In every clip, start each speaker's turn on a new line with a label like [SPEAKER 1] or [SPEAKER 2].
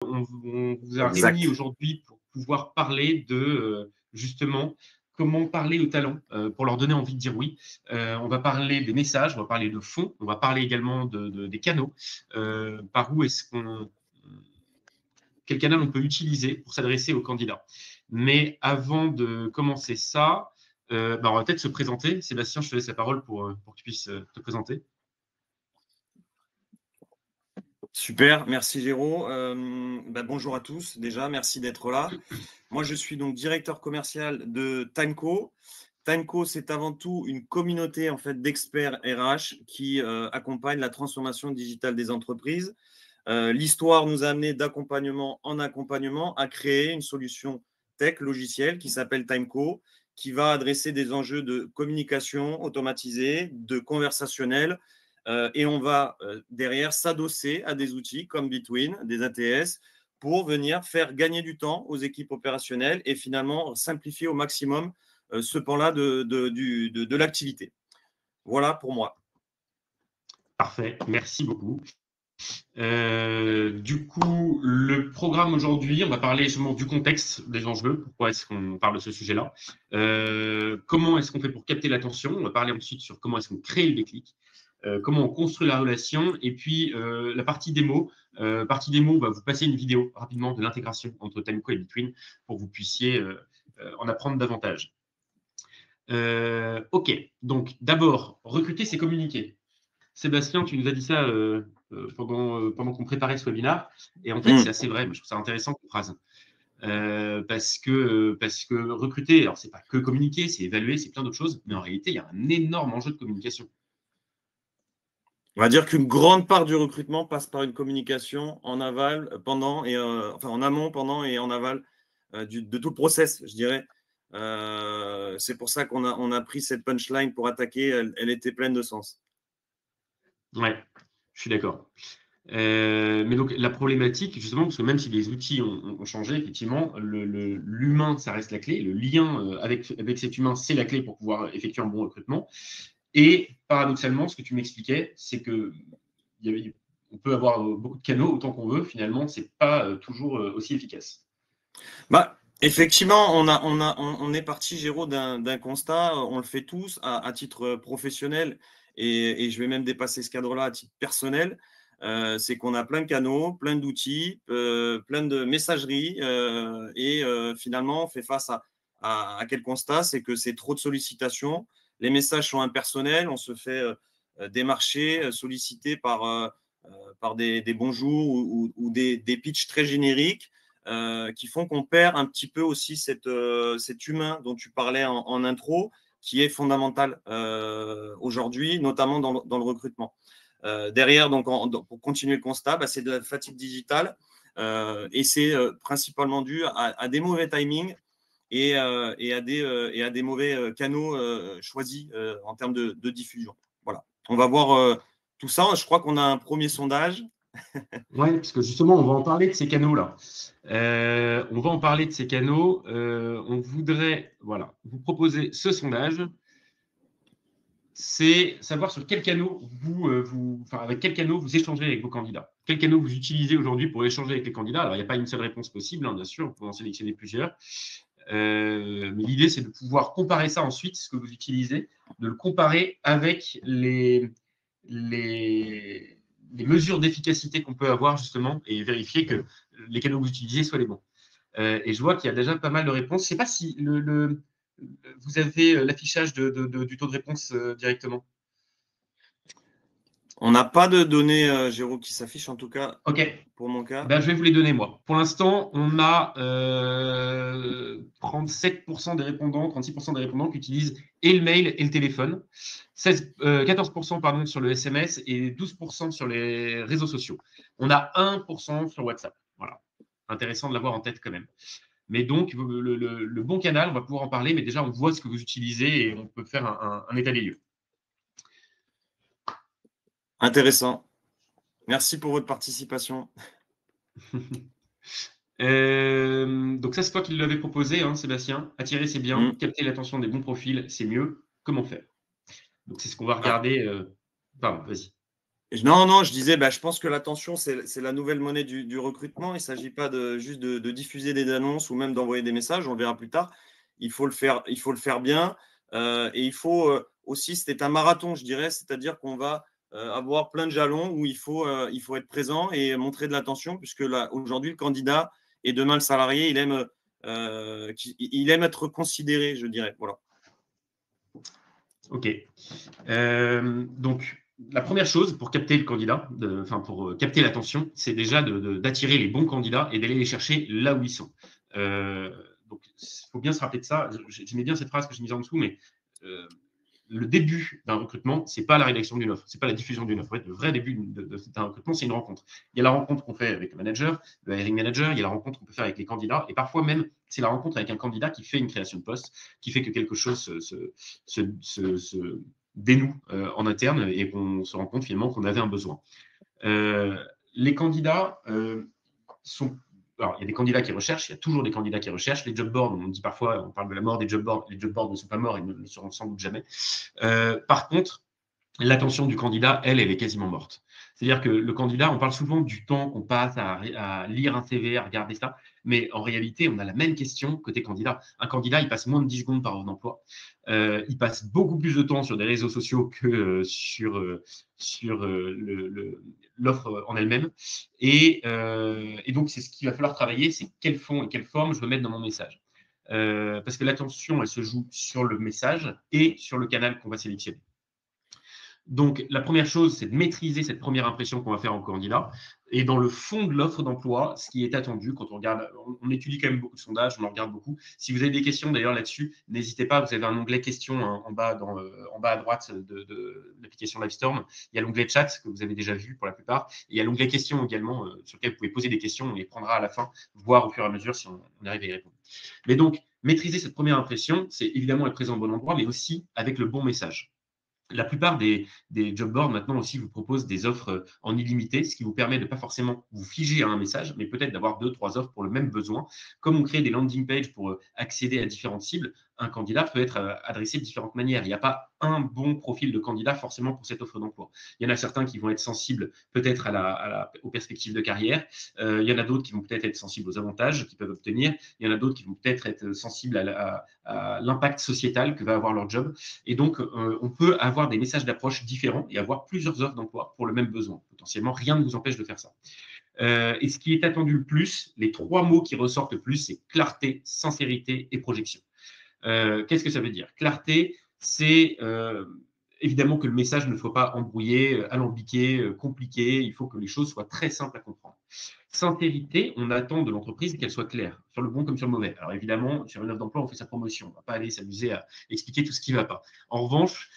[SPEAKER 1] on vous a
[SPEAKER 2] Exact.
[SPEAKER 1] réunis aujourd'hui pour pouvoir parler de justement comment parler aux talents pour leur donner envie de dire oui. On va parler des messages, on va parler de fond, on va parler également des canaux. Par où est-ce qu'on quel canal on peut utiliser pour s'adresser aux candidats. Mais avant de commencer ça, on va peut-être se présenter. Sébastien, je te laisse la parole pour que tu puisses te présenter.
[SPEAKER 2] Super, merci Géraud. Bonjour à tous, déjà, merci d'être là. Moi, je suis donc directeur commercial de Timeco. Timeco, c'est avant tout une communauté en fait, d'experts RH qui accompagnent la transformation digitale des entreprises. L'histoire nous a amené d'accompagnement en accompagnement à créer une solution tech logicielle qui s'appelle Timeco, qui va adresser des enjeux de communication automatisée, de conversationnel, et on va derrière s'adosser à des outils comme Between, des ATS, pour venir faire gagner du temps aux équipes opérationnelles et finalement simplifier au maximum ce pan-là de l'activité. Voilà pour moi.
[SPEAKER 1] Parfait, merci beaucoup. Du coup, le programme aujourd'hui, on va parler justement du contexte des enjeux. Pourquoi est-ce qu'on parle de ce sujet-là? Comment est-ce qu'on fait pour capter l'attention? On va parler ensuite sur comment est-ce qu'on crée le déclic. Comment on construit la relation. Et puis, la partie démo. Partie démo, on va vous passer une vidéo rapidement de l'intégration entre Timeco et Between pour que vous puissiez en apprendre davantage. OK, donc d'abord, recruter, c'est communiquer. Sébastien, tu nous as dit ça pendant qu'on préparait ce webinaire. Et en fait, c'est assez vrai. Mais je trouve ça intéressant comme phrase. Parce que recruter, alors c'est pas que communiquer, c'est évaluer, c'est plein d'autres choses. Mais en réalité, il y a un énorme enjeu de communication.
[SPEAKER 2] On va dire qu'une grande part du recrutement passe par une communication en aval, pendant et en amont, pendant et en aval de tout le process, je dirais. C'est pour ça qu'on a pris cette punchline pour attaquer. Elle était pleine de sens.
[SPEAKER 1] Ouais, je suis d'accord. Mais donc la problématique, justement, parce que même si les outils ont changé, effectivement, l'humain, ça reste la clé. Le lien avec cet humain, c'est la clé pour pouvoir effectuer un bon recrutement. Et paradoxalement, ce que tu m'expliquais, c'est que on peut avoir beaucoup de canaux autant qu'on veut. Finalement, c'est pas toujours aussi efficace.
[SPEAKER 2] Effectivement, on est parti, Géraud, d'un constat. On le fait tous à titre professionnel et je vais même dépasser ce cadre-là à titre personnel. C'est qu'on a plein de canaux, plein d'outils, plein de messageries et finalement, on fait face à quel constat? C'est que c'est trop de sollicitations. Les messages sont impersonnels. On se fait démarcher, solliciter par des bonjours ou des pitchs très génériques. Qui font qu'on perd un petit peu aussi cet humain dont tu parlais en intro, qui est fondamental aujourd'hui, notamment dans le recrutement. Derrière, donc, pour continuer le constat, c'est de la fatigue digitale et c'est principalement dû à des mauvais timings et à des mauvais canaux choisis en termes de diffusion. Voilà. On va voir tout ça. Je crois qu'on a un premier sondage.
[SPEAKER 1] Oui, parce que justement, on va en parler de ces canaux-là. On va en parler de ces canaux. On voudrait vous proposer ce sondage. C'est savoir sur quel canal avec quel canal vous échangez avec vos candidats. Quel canal vous utilisez aujourd'hui pour échanger avec les candidats. Alors, il n'y a pas une seule réponse possible, bien sûr, on peut en sélectionner plusieurs. Mais l'idée, c'est de pouvoir comparer ça ensuite, ce que vous utilisez, de le comparer avec les mesures d'efficacité qu'on peut avoir, justement, et vérifier que les canaux que vous utilisez soient les bons. Et je vois qu'il y a déjà pas mal de réponses. Je ne sais pas si vous avez l'affichage du taux de réponse directement.
[SPEAKER 2] On n'a pas de données, Géraud, qui s'affichent, en tout cas, pour mon cas.
[SPEAKER 1] Je vais vous les donner, moi. Pour l'instant, on a 37% des répondants, 36% des répondants qui utilisent et le mail et le téléphone, 14% pardon, sur le SMS et 12% sur les réseaux sociaux. On a 1% sur WhatsApp. Voilà. Intéressant de l'avoir en tête quand même. Mais donc, le bon canal, on va pouvoir en parler, mais déjà, on voit ce que vous utilisez et on peut faire un état des lieux.
[SPEAKER 2] Intéressant. Merci pour votre participation.
[SPEAKER 1] Donc ça, c'est toi qui l'avais proposé, hein, Sébastien. Attirer, c'est bien. Capter l'attention des bons profils, c'est mieux. Comment faire? Donc c'est ce qu'on va regarder. Pardon, vas-y.
[SPEAKER 2] Non, non, je disais, je pense que l'attention, c'est la nouvelle monnaie du recrutement. Il ne s'agit pas juste de diffuser des annonces ou même d'envoyer des messages, on le verra plus tard. Il faut le faire bien. Et il faut aussi, c'est un marathon, je dirais, c'est-à-dire qu'on va avoir plein de jalons où il faut être présent et montrer de l'attention, puisque là, aujourd'hui, le candidat et demain le salarié, il aime être considéré, je dirais. Voilà.
[SPEAKER 1] Ok. Donc, la première chose pour capter le candidat, pour capter l'attention, c'est déjà d'attirer les bons candidats et d'aller les chercher là où ils sont. Donc, il faut bien se rappeler de ça. J'aimais bien cette phrase que j'ai mise en dessous, mais euh, le début d'un recrutement, c'est pas la rédaction d'une offre, c'est pas la diffusion d'une offre. En fait, le vrai début d'un recrutement, c'est une rencontre. Il y a la rencontre qu'on fait avec le manager, le hiring manager, il y a la rencontre qu'on peut faire avec les candidats, et parfois même, c'est la rencontre avec un candidat qui fait une création de poste, qui fait que quelque chose se dénoue en interne et qu'on se rend compte finalement qu'on avait un besoin. Euh, les candidats sont alors, il y a des candidats qui recherchent, il y a toujours des candidats qui recherchent. Les job boards, on dit parfois, on parle de la mort des job boards. Les job boards ne sont pas morts et ne le seront sans doute jamais. Par contre, l'attention du candidat, elle est quasiment morte. C'est-à-dire que le candidat, on parle souvent du temps qu'on passe à lire un CV, à regarder ça, mais en réalité, on a la même question côté candidat. Un candidat, il passe moins de 10 secondes par offre d'emploi. Il passe beaucoup plus de temps sur des réseaux sociaux que sur l'offre en elle-même. Et donc, c'est ce qu'il va falloir travailler, c'est quel fond et quelle forme je veux mettre dans mon message. Parce que l'attention, elle se joue sur le message et sur le canal qu'on va sélectionner. Donc, la première chose, c'est de maîtriser cette première impression qu'on va faire au candidat. Et dans le fond de l'offre d'emploi, ce qui est attendu, quand on regarde, on étudie quand même beaucoup de sondages, on en regarde beaucoup. Si vous avez des questions d'ailleurs là-dessus, n'hésitez pas, vous avez un onglet questions en bas, en bas à droite de l'application Livestorm. Il y a l'onglet chat que vous avez déjà vu pour la plupart. Et il y a l'onglet questions également sur lequel vous pouvez poser des questions. On les prendra à la fin, voir au fur et à mesure si on arrive à y répondre. Mais donc, maîtriser cette première impression, c'est évidemment être présent au bon endroit, mais aussi avec le bon message. La plupart des job boards maintenant aussi vous proposent des offres en illimité, ce qui vous permet de pas forcément vous figer à un message, mais peut-être d'avoir deux, trois offres pour le même besoin. Comme on crée des landing pages pour accéder à différentes cibles, un candidat peut être adressé de différentes manières. Il n'y a pas un bon profil de candidat forcément pour cette offre d'emploi. Il y en a certains qui vont être sensibles peut-être aux perspectives de carrière. Il y en a d'autres qui vont peut-être être sensibles aux avantages qu'ils peuvent obtenir. Il y en a d'autres qui vont peut-être être sensibles à l'impact sociétal que va avoir leur job. Et donc, on peut avoir des messages d'approche différents et avoir plusieurs offres d'emploi pour le même besoin. Potentiellement, rien ne vous empêche de faire ça. Et ce qui est attendu le plus, les trois mots qui ressortent le plus, c'est clarté, sincérité et projection. Qu'est-ce que ça veut dire? Clarté, c'est évidemment que le message ne soit pas embrouillé, alambiqué, compliqué. Il faut que les choses soient très simples à comprendre. Sincérité, on attend de l'entreprise qu'elle soit claire, sur le bon comme sur le mauvais. Alors évidemment, sur une offre d'emploi, on fait sa promotion. On ne va pas aller s'amuser à expliquer tout ce qui ne va pas. En revanche,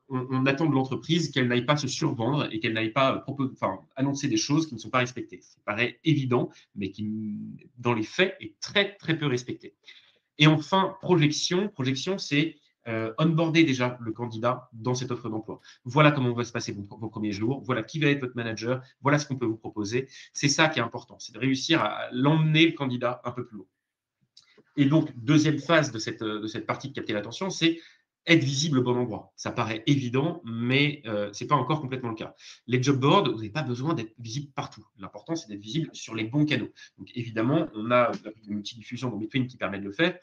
[SPEAKER 1] on attend de l'entreprise qu'elle n'aille pas se survendre et qu'elle n'aille pas annoncer des choses qui ne sont pas respectées. Ça paraît évident, mais qui, dans les faits, est très, très peu respecté. Et enfin, projection. Projection, c'est onboarder déjà le candidat dans cette offre d'emploi. Voilà comment va se passer vos premiers jours. Voilà qui va être votre manager. Voilà ce qu'on peut vous proposer. C'est ça qui est important. C'est de réussir à l'emmener, le candidat, un peu plus haut. Et donc, deuxième phase de cette partie de capter l'attention, c'est être visible au bon endroit. Ça paraît évident, mais ce n'est pas encore complètement le cas. Les job boards, vous n'avez pas besoin d'être visible partout. L'important, c'est d'être visible sur les bons canaux. Donc, évidemment, on a la multidiffusion dans Between qui permet de le faire.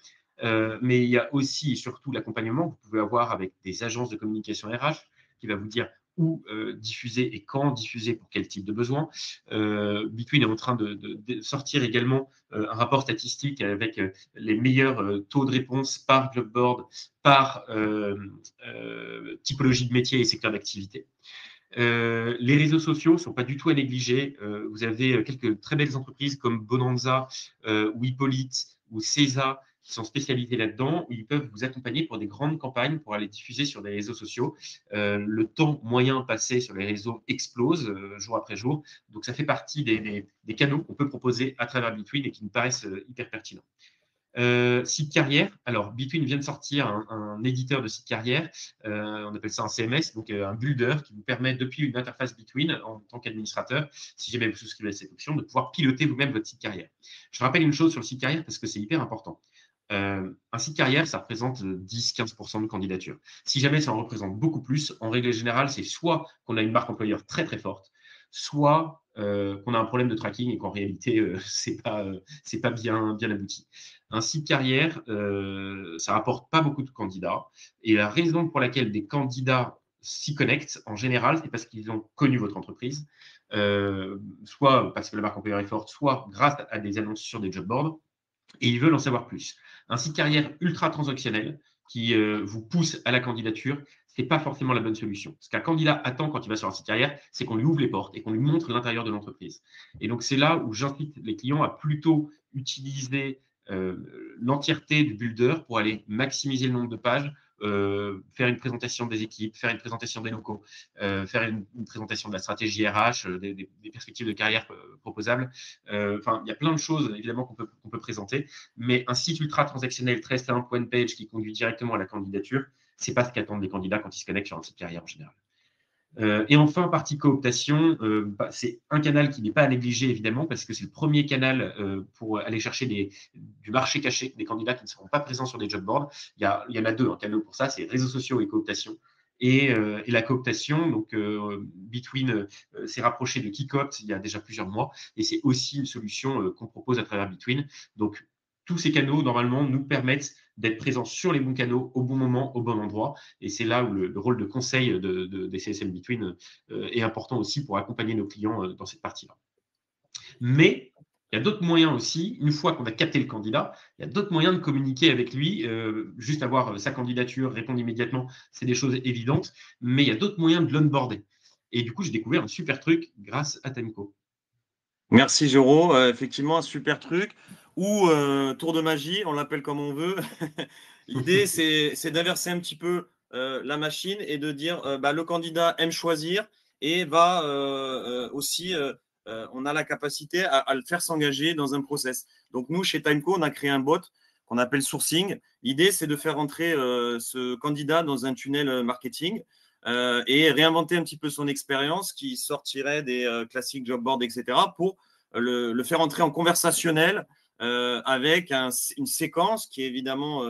[SPEAKER 1] Mais il y a aussi et surtout l'accompagnement que vous pouvez avoir avec des agences de communication RH qui va vous dire où diffuser et quand diffuser pour quel type de besoin. Between est en train de sortir également un rapport statistique avec les meilleurs taux de réponse par job board, par typologie de métier et secteur d'activité. Les réseaux sociaux ne sont pas du tout à négliger. Vous avez quelques très belles entreprises comme Bonanza ou Hippolyte ou CESA qui sont spécialisés là-dedans, où ils peuvent vous accompagner pour des grandes campagnes pour aller diffuser sur des réseaux sociaux. Le temps moyen passé sur les réseaux explose jour après jour. Donc, ça fait partie des canaux qu'on peut proposer à travers Between et qui nous paraissent hyper pertinents. Site carrière. Alors, Between vient de sortir un éditeur de site carrière. On appelle ça un CMS, donc un builder qui vous permet, depuis une interface Between, en tant qu'administrateur, si jamais vous souscrivez à cette option, de pouvoir piloter vous-même votre site carrière. Je rappelle une chose sur le site carrière parce que c'est hyper important. Un site carrière, ça représente 10-15% de candidatures. Si jamais ça en représente beaucoup plus, en règle générale, c'est soit qu'on a une marque employeur très très forte, soit qu'on a un problème de tracking et qu'en réalité, c'est pas bien abouti. Un site carrière, ça rapporte pas beaucoup de candidats. Et la raison pour laquelle des candidats s'y connectent, en général, c'est parce qu'ils ont connu votre entreprise, soit parce que la marque employeur est forte, soit grâce à des annonces sur des job boards, et ils veulent en savoir plus. Un site carrière ultra transactionnel qui vous pousse à la candidature, ce n'est pas forcément la bonne solution. Ce qu'un candidat attend quand il va sur un site carrière, c'est qu'on lui ouvre les portes et qu'on lui montre l'intérieur de l'entreprise. Et donc, c'est là où j'incite les clients à plutôt utiliser l'entièreté du builder pour aller maximiser le nombre de pages, faire une présentation des équipes, faire une présentation des locaux, faire une présentation de la stratégie RH, des perspectives de carrière proposables. Enfin, il y a plein de choses, évidemment, qu'on peut présenter, mais un site ultra transactionnel, très simple, one page, qui conduit directement à la candidature, ce n'est pas ce qu'attendent les candidats quand ils se connectent sur un site carrière en général. Et enfin, partie cooptation, c'est un canal qui n'est pas à négliger, évidemment, parce que c'est le premier canal pour aller chercher du marché caché, des candidats qui ne seront pas présents sur des job boards. Il y en a deux, un canal pour ça, c'est réseaux sociaux et cooptation. Et la cooptation, donc Between s'est rapproché de Kikopt il y a déjà plusieurs mois, et c'est aussi une solution qu'on propose à travers Between. Donc, tous ces canaux, normalement, nous permettent d'être présents sur les bons canaux, au bon moment, au bon endroit. Et c'est là où le rôle de conseil des CSM Between est important aussi pour accompagner nos clients dans cette partie-là. Mais il y a d'autres moyens aussi, une fois qu'on a capté le candidat, il y a d'autres moyens de communiquer avec lui. Juste avoir sa candidature, répondre immédiatement, c'est des choses évidentes. Mais il y a d'autres moyens de l'onboarder. Et du coup, j'ai découvert un super truc grâce à Temco.
[SPEAKER 2] Merci Géraud, effectivement un super truc. Ou tour de magie, on l'appelle comme on veut. L'idée, c'est d'inverser un petit peu la machine et de dire le candidat aime choisir et va aussi, on a la capacité à le faire s'engager dans un process. Donc nous, chez Timeco, on a créé un bot qu'on appelle Sourcing. L'idée, c'est de faire entrer ce candidat dans un tunnel marketing et réinventer un petit peu son expérience qui sortirait des classiques job board, etc. pour le faire entrer en conversationnel avec une séquence qui est évidemment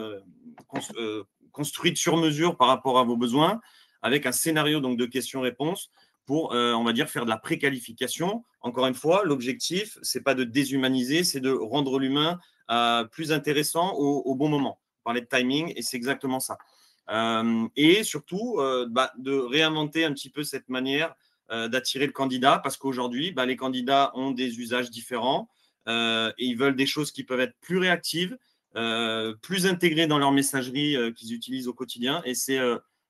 [SPEAKER 2] construite sur mesure par rapport à vos besoins, avec un scénario donc, de questions-réponses pour, on va dire, faire de la préqualification. Encore une fois, l'objectif, ce n'est pas de déshumaniser, c'est de rendre l'humain plus intéressant au bon moment. On parlait de timing et c'est exactement ça. Et surtout, de réinventer un petit peu cette manière d'attirer le candidat parce qu'aujourd'hui, les candidats ont des usages différents et ils veulent des choses qui peuvent être plus réactives, plus intégrées dans leur messagerie qu'ils utilisent au quotidien. Et c'est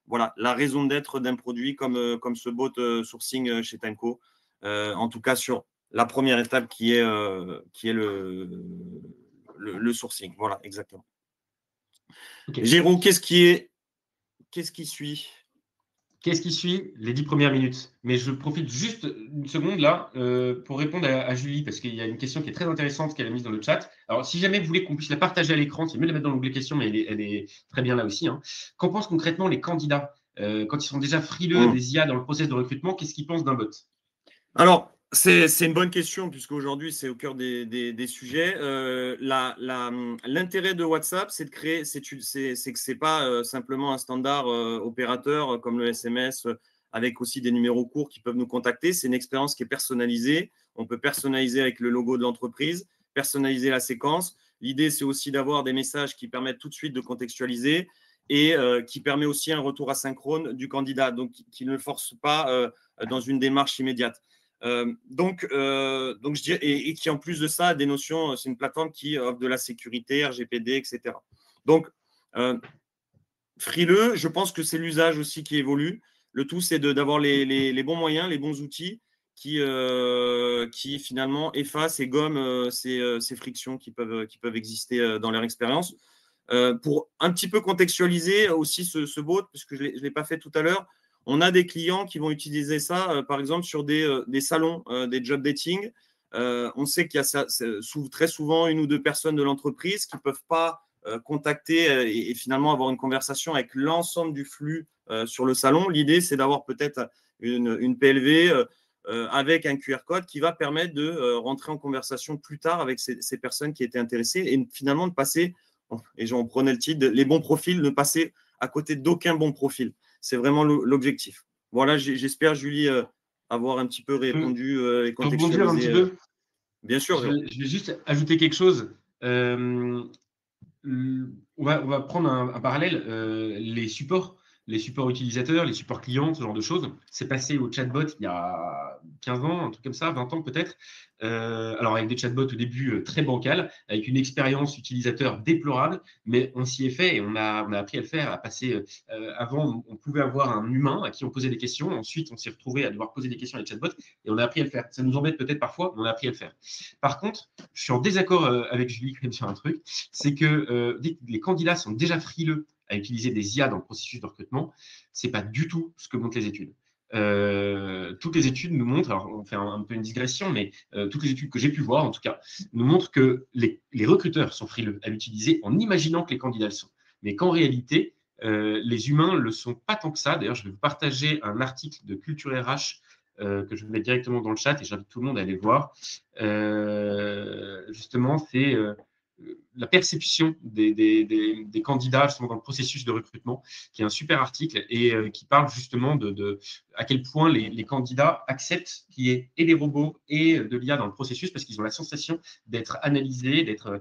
[SPEAKER 2] voilà, la raison d'être d'un produit comme ce bot sourcing chez Timeco, en tout cas sur la première étape qui est le sourcing. Voilà, exactement. Okay. Géraud, qu'est-ce qui suit?
[SPEAKER 1] Qu'est-ce qui suit? Les 10 premières minutes. Mais je profite juste une seconde là pour répondre à Julie, parce qu'il y a une question qui est très intéressante qu'elle a mise dans le chat. Alors, si jamais vous voulez qu'on puisse la partager à l'écran, c'est mieux de la mettre dans l'onglet questions, mais elle est très bien là aussi. Hein. Qu'en pensent concrètement les candidats quand ils sont déjà frileux des IA dans le process de recrutement? Qu'est-ce qu'ils pensent d'un bot?
[SPEAKER 2] Alors, c'est une bonne question, puisqu'aujourd'hui, c'est au cœur des sujets. L'intérêt de WhatsApp, c'est de créer, c'est que ce n'est pas simplement un standard opérateur comme le SMS, avec aussi des numéros courts qui peuvent nous contacter. C'est une expérience qui est personnalisée. On peut personnaliser avec le logo de l'entreprise, personnaliser la séquence. L'idée, c'est aussi d'avoir des messages qui permettent tout de suite de contextualiser et qui permet aussi un retour asynchrone du candidat, donc qui ne le force pas dans une démarche immédiate. Donc je dirais, et qui en plus de ça a des notions, c'est une plateforme qui offre de la sécurité, RGPD, etc. Donc frileux, je pense que c'est l'usage aussi qui évolue. Le tout, c'est d'avoir les bons moyens, les bons outils qui finalement effacent et gomment ces frictions qui peuvent exister dans leur expérience. Pour un petit peu contextualiser aussi ce bot, puisque je ne l'ai pas fait tout à l'heure, on a des clients qui vont utiliser ça, par exemple, sur des salons, des job dating. On sait qu'il y a très souvent une ou deux personnes de l'entreprise qui ne peuvent pas contacter et finalement avoir une conversation avec l'ensemble du flux sur le salon. L'idée, c'est d'avoir peut-être une PLV avec un QR code qui va permettre de rentrer en conversation plus tard avec ces personnes qui étaient intéressées et finalement de passer, et on prenait le titre, les bons profils, ne passer à côté d'aucun bon profil. C'est vraiment l'objectif. Voilà, j'espère, Julie, avoir un petit peu répondu et
[SPEAKER 1] rebondir un petit
[SPEAKER 2] contextualisé.
[SPEAKER 1] peu.
[SPEAKER 2] Bien sûr.
[SPEAKER 1] Je vais juste ajouter quelque chose. On va prendre un parallèle. Les supports utilisateurs, les supports clients, ce genre de choses, c'est passé au chatbot il y a 15 ans, un truc comme ça, 20 ans peut-être. Alors avec des chatbots au début très bancals, avec une expérience utilisateur déplorable, mais on s'y est fait et on a appris à le faire, à passer. Avant, on pouvait avoir un humain à qui on posait des questions. Ensuite, on s'est retrouvé à devoir poser des questions à des chatbots et on a appris à le faire. Ça nous embête peut-être parfois, mais on a appris à le faire. Par contre, je suis en désaccord avec Julie quand même sur un truc, c'est que les candidats sont déjà frileux à utiliser des IA dans le processus de recrutement. Ce n'est pas du tout ce que montrent les études. Toutes les études nous montrent, alors on fait un peu une digression, mais toutes les études que j'ai pu voir en tout cas, nous montrent que les recruteurs sont frileux à l'utiliser en imaginant que les candidats le sont. Mais qu'en réalité, les humains ne le sont pas tant que ça. D'ailleurs, je vais vous partager un article de Culture RH que je vais mettre directement dans le chat et j'invite tout le monde à aller voir. Justement, c'est la perception des candidats justement, dans le processus de recrutement, qui est un super article et qui parle justement de à quel point les candidats acceptent qu'il y ait et des robots et de l'IA dans le processus parce qu'ils ont la sensation d'être analysés, d'être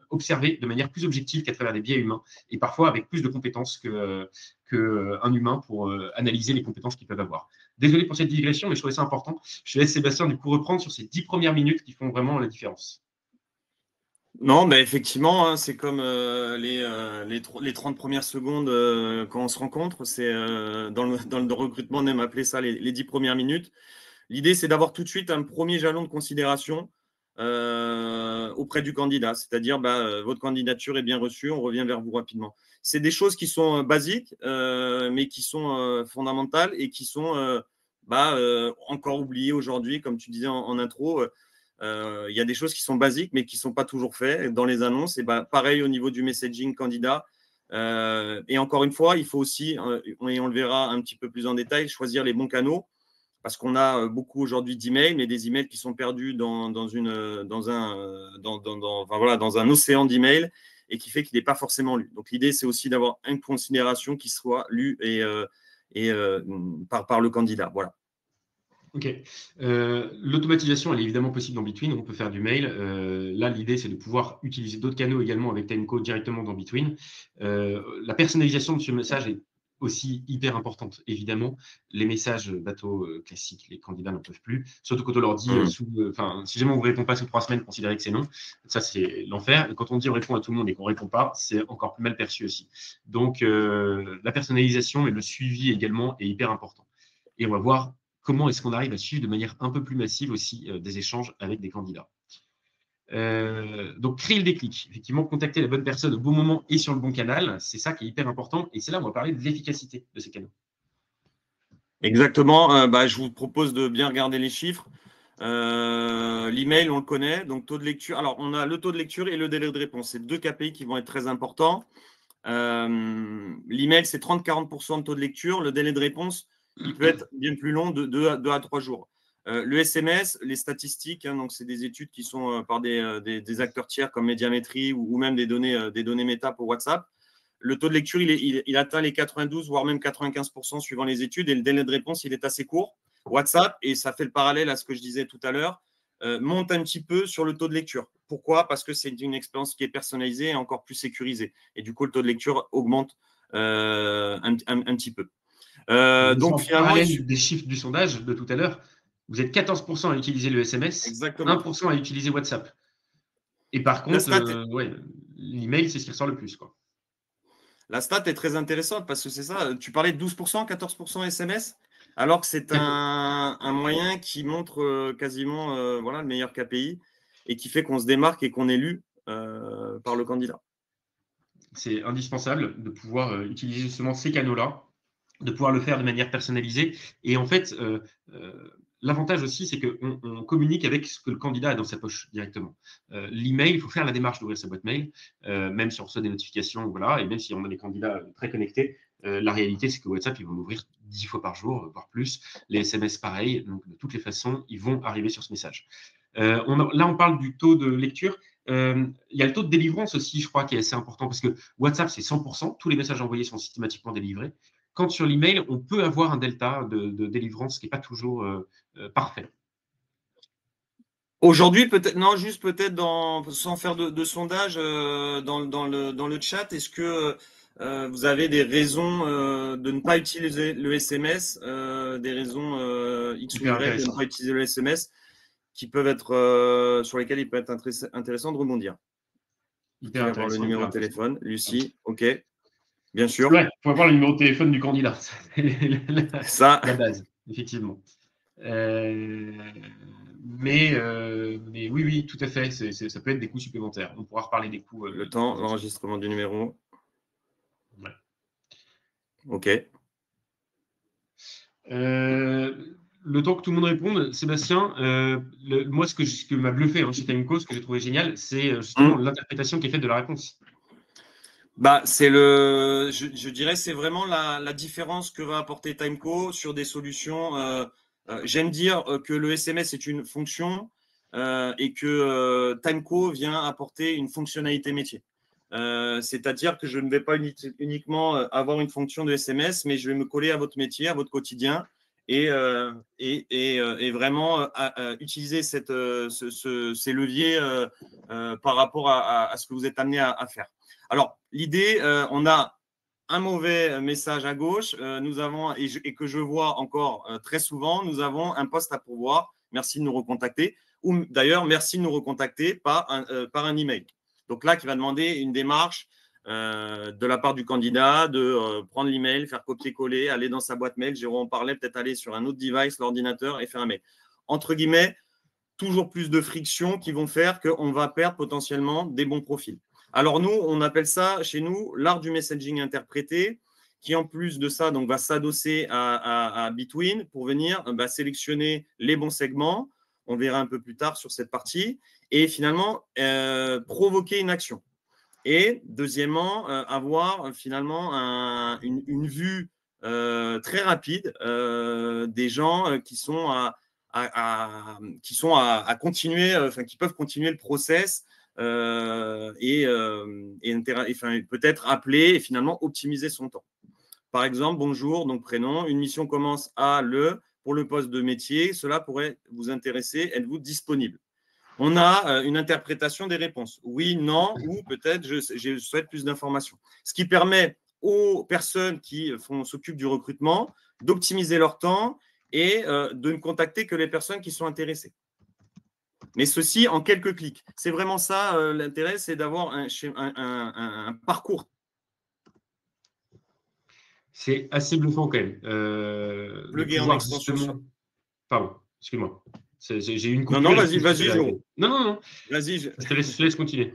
[SPEAKER 1] observés de manière plus objective qu'à travers des biais humains et parfois avec plus de compétences qu'un humain pour analyser les compétences qu'ils peuvent avoir. Désolé pour cette digression, mais je trouvais ça important. Je laisse Sébastien du coup reprendre sur ces 10 premières minutes qui font vraiment la différence.
[SPEAKER 2] Non, mais effectivement, hein, c'est comme les 30 premières secondes quand on se rencontre. C'est dans le recrutement, on aime appeler ça les 10 premières minutes. L'idée, c'est d'avoir tout de suite un premier jalon de considération auprès du candidat. C'est-à-dire, votre candidature est bien reçue, on revient vers vous rapidement. C'est des choses qui sont basiques, mais qui sont fondamentales et qui sont encore oubliées aujourd'hui, comme tu disais en intro. Il y a des choses qui sont basiques, mais qui ne sont pas toujours faites dans les annonces. Et pareil au niveau du messaging candidat. Et encore une fois, il faut aussi, et on le verra un petit peu plus en détail, choisir les bons canaux. Parce qu'on a beaucoup aujourd'hui d'emails, mais des emails qui sont perdus dans un océan d'emails et qui fait qu'il n'est pas forcément lu. Donc, l'idée, c'est aussi d'avoir une considération qui soit lue par le candidat. Voilà.
[SPEAKER 1] Ok. L'automatisation, elle est évidemment possible dans Between. On peut faire du mail. Là, l'idée, c'est de pouvoir utiliser d'autres canaux également avec Timecode directement dans Between. La personnalisation de ce message est aussi hyper importante, évidemment. Les messages bateaux classiques, les candidats n'en peuvent plus. Surtout quand on leur dit, si jamais on ne vous répond pas sous 3 semaines, considérez que c'est non. Ça, c'est l'enfer. Et quand on dit on répond à tout le monde et qu'on ne répond pas, c'est encore plus mal perçu aussi. Donc, la personnalisation et le suivi également est hyper important. Et on va voir comment est-ce qu'on arrive à suivre de manière un peu plus massive aussi des échanges avec des candidats. Donc, créer le déclic. Effectivement, contacter la bonne personne au bon moment et sur le bon canal, c'est ça qui est hyper important. Et c'est là où on va parler de l'efficacité de ces canaux.
[SPEAKER 2] Exactement. Je vous propose de bien regarder les chiffres. L'email, on le connaît. Donc, taux de lecture. Alors, on a le taux de lecture et le délai de réponse. C'est 2 KPI qui vont être très importants. L'email, c'est 30-40% de taux de lecture. Le délai de réponse, il peut être bien plus long, de 2 à 3 jours. Le SMS, les statistiques, donc c'est des études qui sont par des acteurs tiers comme Médiamétrie ou même des données méta pour WhatsApp. Le taux de lecture, il atteint les 92, voire même 95% suivant les études, et le délai de réponse, il est assez court. WhatsApp, et ça fait le parallèle à ce que je disais tout à l'heure, monte un petit peu sur le taux de lecture. Pourquoi ? Parce que c'est une expérience qui est personnalisée et encore plus sécurisée. Et du coup, le taux de lecture augmente un petit peu.
[SPEAKER 1] Donc, finalement, des chiffres du sondage de tout à l'heure, vous êtes 14% à utiliser le SMS,
[SPEAKER 2] exactement.
[SPEAKER 1] 1% à utiliser WhatsApp. Et par contre, l'email, c'est ce qui ressort le plus, quoi.
[SPEAKER 2] La stat est très intéressante parce que c'est ça. Tu parlais de 12%, 14% SMS, alors que c'est un moyen qui montre quasiment le meilleur KPI et qui fait qu'on se démarque et qu'on est lu par le candidat.
[SPEAKER 1] C'est indispensable de pouvoir utiliser justement ces canaux-là, de pouvoir le faire de manière personnalisée. Et en fait, l'avantage aussi, c'est qu'on communique avec ce que le candidat a dans sa poche directement. L'email, il faut faire la démarche d'ouvrir sa boîte mail, même si on reçoit des notifications, voilà, et même si on a des candidats très connectés. La réalité, c'est que WhatsApp, ils vont l'ouvrir 10 fois par jour, voire plus. Les SMS, pareil. Donc, de toutes les façons, ils vont arriver sur ce message. Là, on parle du taux de lecture. Il y a le taux de délivrance aussi, je crois, qui est assez important parce que WhatsApp, c'est 100%. Tous les messages envoyés sont systématiquement délivrés. Quand sur l'email, on peut avoir un delta de délivrance qui n'est pas toujours parfait.
[SPEAKER 2] Aujourd'hui, peut-être, non, juste peut-être sans faire de sondage dans le chat, est-ce que vous avez des raisons de ne pas utiliser le SMS, des raisons X ou
[SPEAKER 1] Hyper
[SPEAKER 2] Y de ne
[SPEAKER 1] intéressant.
[SPEAKER 2] pas utiliser le SMS qui peuvent être sur lesquels il peut être intéressant de rebondir.
[SPEAKER 1] Hyper
[SPEAKER 2] Avoir le
[SPEAKER 1] intéressant.
[SPEAKER 2] numéro de téléphone, Lucie, ok, bien sûr.
[SPEAKER 1] Ouais, il faut avoir le numéro de téléphone du candidat. C'est
[SPEAKER 2] Ça,
[SPEAKER 1] la base, effectivement. Mais oui, oui, tout à fait. Ça peut être des coûts supplémentaires. On pourra reparler des coûts.
[SPEAKER 2] le temps, l'enregistrement du numéro.
[SPEAKER 1] Ouais.
[SPEAKER 2] Ok.
[SPEAKER 1] Le temps que tout le monde réponde, Sébastien, moi, ce que m'a bluffé chez Timeco, ce que j'ai trouvé génial, c'est justement l'interprétation qui est faite de la réponse.
[SPEAKER 2] Bah, je dirais, c'est vraiment la différence que va apporter Timeco sur des solutions. J'aime dire que le SMS est une fonction et que Timeco vient apporter une fonctionnalité métier. C'est-à-dire que je ne vais pas uniquement avoir une fonction de SMS, mais je vais me coller à votre métier, à votre quotidien et vraiment utiliser ces leviers par rapport à ce que vous êtes amené à faire. Alors, l'idée, on a un mauvais message à gauche, nous avons, et que je vois encore très souvent, nous avons un poste à pourvoir, merci de nous recontacter, ou d'ailleurs, merci de nous recontacter par un email. Donc là, qui va demander une démarche de la part du candidat, de prendre l'email, faire copier-coller, aller dans sa boîte mail, Jérôme en parlait, peut-être aller sur un autre device, l'ordinateur, et faire un mail. Entre guillemets, toujours plus de frictions qui vont faire qu'on va perdre potentiellement des bons profils. Alors nous, on appelle ça chez nous l'art du messaging interprété, qui en plus de ça donc, va s'adosser à Between pour venir sélectionner les bons segments. On verra un peu plus tard sur cette partie. Et finalement, provoquer une action. Et deuxièmement, avoir finalement une vue très rapide des gens qui sont à continuer, qui peuvent continuer le process et peut-être appeler et finalement optimiser son temps. Par exemple, bonjour, donc prénom, une mission commence pour le poste de métier, cela pourrait vous intéresser, êtes-vous disponible? On a une interprétation des réponses. Oui, non, ou peut-être je souhaite plus d'informations. Ce qui permet aux personnes qui s'occupent du recrutement d'optimiser leur temps et de ne contacter que les personnes qui sont intéressées. Mais ceci en quelques clics. C'est vraiment ça l'intérêt, c'est d'avoir un parcours.
[SPEAKER 1] C'est assez bluffant quand même. De pouvoir justement… Pardon, excuse-moi. J'ai eu une coupure.
[SPEAKER 2] Non, vas-y, Jérôme.
[SPEAKER 1] Non.
[SPEAKER 2] Vas-y.
[SPEAKER 1] Je te laisse continuer.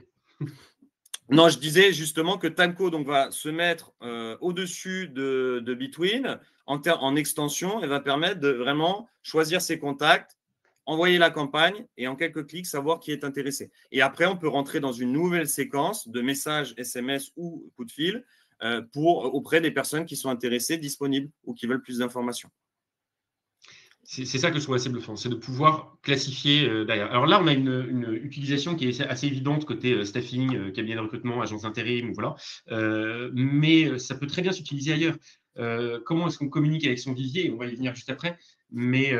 [SPEAKER 2] Non, je disais justement que Timeco va se mettre au-dessus de Between en extension et va permettre de vraiment choisir ses contacts, envoyer la campagne et en quelques clics savoir qui est intéressé. Et après, on peut rentrer dans une nouvelle séquence de messages SMS ou coup de fil auprès des personnes qui sont intéressées, disponibles ou qui veulent plus d'informations.
[SPEAKER 1] C'est ça que je trouve assez bluffant, c'est de pouvoir classifier derrière. Alors là, on a une utilisation qui est assez évidente côté staffing, cabinet de recrutement, agence intérim, voilà. Mais ça peut très bien s'utiliser ailleurs. Comment est-ce qu'on communique avec son vivier? On va y venir juste après. Mais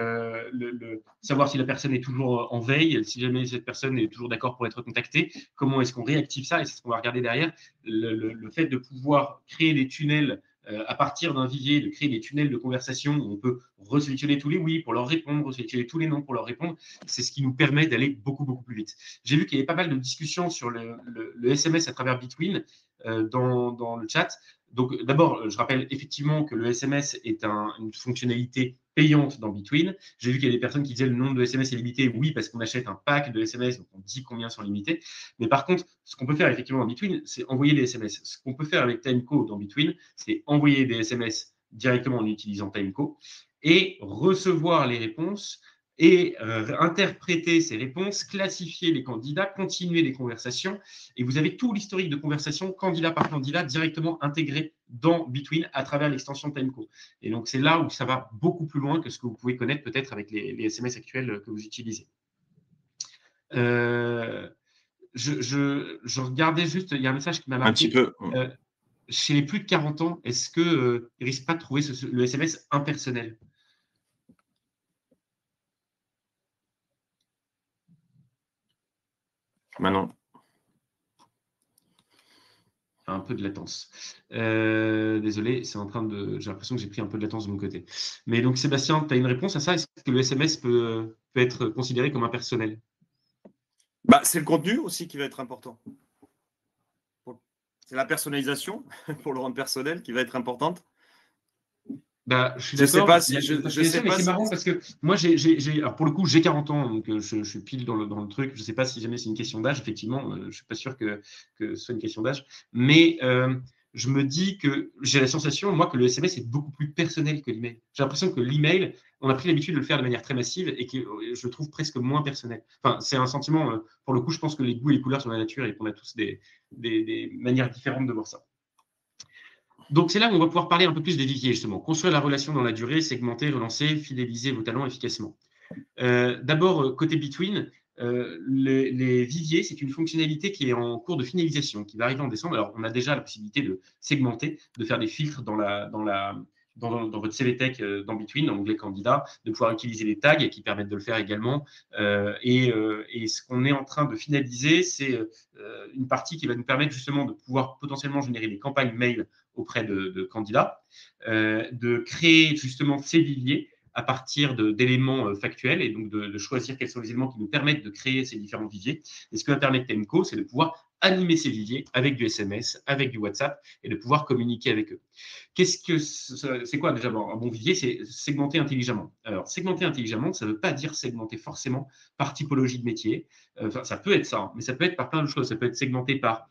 [SPEAKER 1] savoir si la personne est toujours en veille, si jamais cette personne est toujours d'accord pour être contactée, comment est-ce qu'on réactive ça? Et c'est ce qu'on va regarder derrière. Le fait de pouvoir créer des tunnels à partir d'un vivier, de créer des tunnels de conversation où on peut resélectionner tous les oui pour leur répondre, resélectionner tous les non pour leur répondre, c'est ce qui nous permet d'aller beaucoup, beaucoup plus vite. J'ai vu qu'il y avait pas mal de discussions sur le SMS à travers Between dans le chat. Donc, d'abord, je rappelle effectivement que le SMS est une fonctionnalité payante dans Between. J'ai vu qu'il y a des personnes qui disaient le nombre de SMS est limité. Oui, parce qu'on achète un pack de SMS, donc on dit combien sont limités. Mais par contre, ce qu'on peut faire effectivement dans Between, c'est envoyer des SMS. Ce qu'on peut faire avec Timeco dans Between, c'est envoyer des SMS directement en utilisant Timeco et recevoir les réponses et interpréter ces réponses, classifier les candidats, continuer les conversations. Et vous avez tout l'historique de conversation, candidat par candidat, directement intégré dans Between à travers l'extension Timeco. Et donc, c'est là où ça va beaucoup plus loin que ce que vous pouvez connaître peut-être avec les SMS actuels que vous utilisez. je regardais juste, il y a un message qui m'a
[SPEAKER 2] Un petit
[SPEAKER 1] marqué.
[SPEAKER 2] peu.
[SPEAKER 1] Chez les plus de 40 ans, est-ce qu'ils ne risquent pas de trouver le SMS impersonnel?
[SPEAKER 2] Maintenant.
[SPEAKER 1] Un peu de latence. Désolé, c'est en train de. J'ai l'impression que j'ai pris un peu de latence de mon côté. Mais donc, Sébastien, tu as une réponse à ça? Est-ce que le SMS peut être considéré comme impersonnel?
[SPEAKER 2] Bah, c'est le contenu aussi qui va être important. C'est la personnalisation, pour le rendre personnel, qui va être importante.
[SPEAKER 1] Bah, je suis
[SPEAKER 2] Je sais
[SPEAKER 1] d'accord.
[SPEAKER 2] pas
[SPEAKER 1] Il y
[SPEAKER 2] si
[SPEAKER 1] a une
[SPEAKER 2] je sais
[SPEAKER 1] personnalisation, mais
[SPEAKER 2] pas
[SPEAKER 1] c'est
[SPEAKER 2] si
[SPEAKER 1] marrant parce que moi, alors pour le coup, j'ai 40 ans, donc je suis pile dans le truc. Je ne sais pas si jamais c'est une question d'âge, effectivement. Je ne suis pas sûr que ce soit une question d'âge. Mais je me dis que j'ai la sensation, moi, que le SMS est beaucoup plus personnel que l'email. J'ai l'impression que l'email, on a pris l'habitude de le faire de manière très massive et que je le trouve presque moins personnel. Enfin, c'est un sentiment, pour le coup, je pense que les goûts et les couleurs sont la nature et qu'on a tous des manières différentes de voir ça. Donc, c'est là où on va pouvoir parler un peu plus des viviers, justement. Construire la relation dans la durée, segmenter, relancer, fidéliser vos talents efficacement. D'abord, côté Between, les viviers, c'est une fonctionnalité qui est en cours de finalisation, qui va arriver en décembre. Alors, on a déjà la possibilité de segmenter, de faire des filtres dans votre CV Tech dans Between, en onglet candidat, de pouvoir utiliser les tags qui permettent de le faire également. Et ce qu'on est en train de finaliser, c'est une partie qui va nous permettre justement de pouvoir potentiellement générer des campagnes mail auprès de candidats, de créer justement ces viviers à partir d'éléments factuels et donc de choisir quels sont les éléments qui nous permettent de créer ces différents viviers. Et ce que va permettre Temco, c'est de pouvoir animer ces viviers avec du SMS, avec du WhatsApp et de pouvoir communiquer avec eux. C'est quoi déjà un bon vivier? C'est segmenter intelligemment. Alors, segmenter intelligemment, ça ne veut pas dire segmenter forcément par typologie de métier. Enfin, ça peut être ça, hein, mais ça peut être par plein de choses. Ça peut être segmenté par